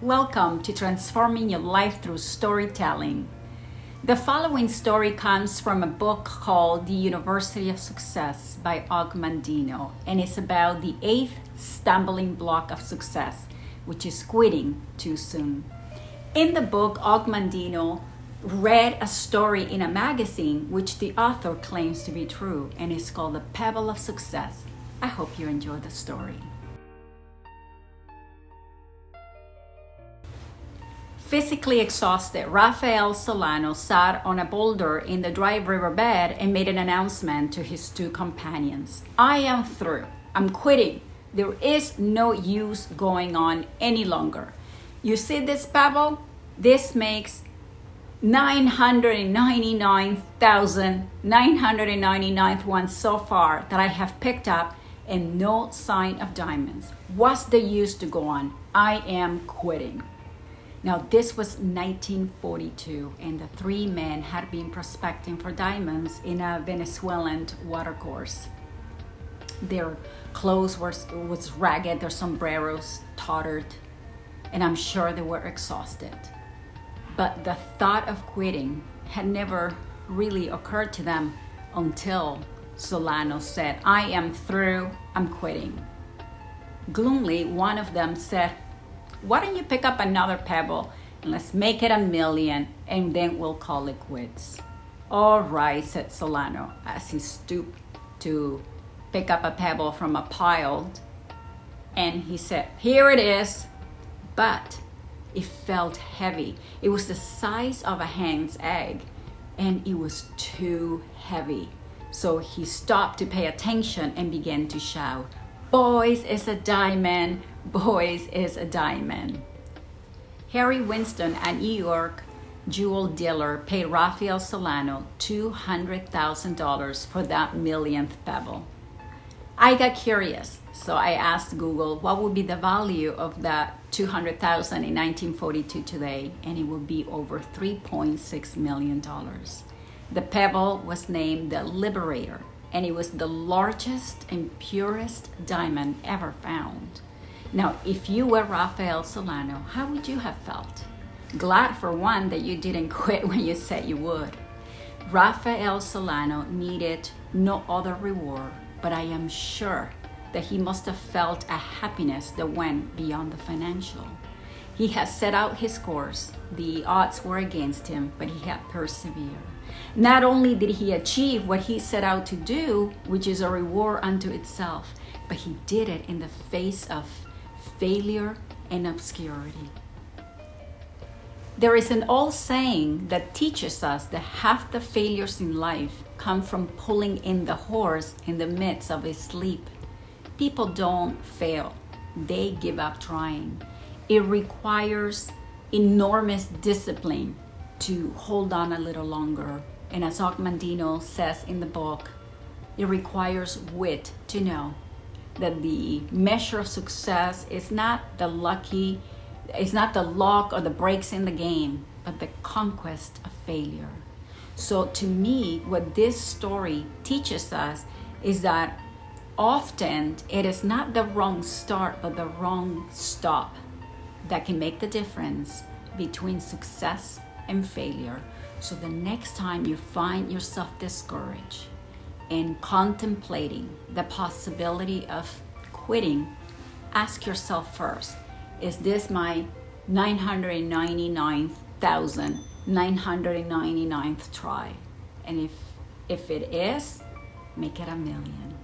Welcome to Transforming Your Life Through Storytelling. The following story comes from a book called The University of Success by Mandino, and it's about the 8th stumbling block of success, which is quitting too soon. In the book, Mandino read a story in a magazine which the author claims to be true, and it's called The Pebble of Success. I hope you enjoy the story. Physically exhausted, Rafael Solano sat on a boulder in the dry riverbed and made an announcement to his two companions. I am through. I'm quitting. There is no use going on any longer. You see this pebble? This makes 999,999th one so far that I have picked up, and no sign of diamonds. What's the use to go on? I am quitting. Now, this was 1942, and the three men had been prospecting for diamonds in a Venezuelan watercourse. Their clothes was ragged, their sombreros tottered, and I'm sure they were exhausted. But the thought of quitting had never really occurred to them until Solano said, I am through, I'm quitting. Gloomily, one of them said, why don't you pick up another pebble and let's make it 1,000,000 and then we'll call it quits. All right, said Solano as he stooped to pick up a pebble from a pile, and he said, here it is. But it felt heavy. It was the size of a hen's egg, and it was too heavy. So he stopped to pay attention and began to shout, boys, it's a diamond. Boys, is a diamond. Harry Winston, a New York jewel dealer, paid Rafael Solano $200,000 for that 1,000,000th pebble. I got curious, so I asked Google what would be the value of that $200,000 in 1942 today, and it would be over $3.6 million. The pebble was named the Liberator, and it was the largest and purest diamond ever found. Now, if you were Rafael Solano, how would you have felt? Glad for one that you didn't quit when you said you would. Rafael Solano needed no other reward, but I am sure that he must have felt a happiness that went beyond the financial. He had set out his course. The odds were against him, but he had persevered. Not only did he achieve what he set out to do, which is a reward unto itself, but he did it in the face of failure and obscurity. There is an old saying that teaches us that half the failures in life come from pulling in the horse in the midst of his sleep. People don't fail, they give up trying. It requires enormous discipline to hold on a little longer. And as Mandino says in the book, it requires wit to know that the measure of success is not the luck or the breaks in the game, but the conquest of failure. So to me, what this story teaches us is that often it is not the wrong start, but the wrong stop that can make the difference between success and failure. So the next time you find yourself discouraged and contemplating the possibility of quitting, ask yourself first, is this my 999,999th try? And if it is, make it 1,000,000.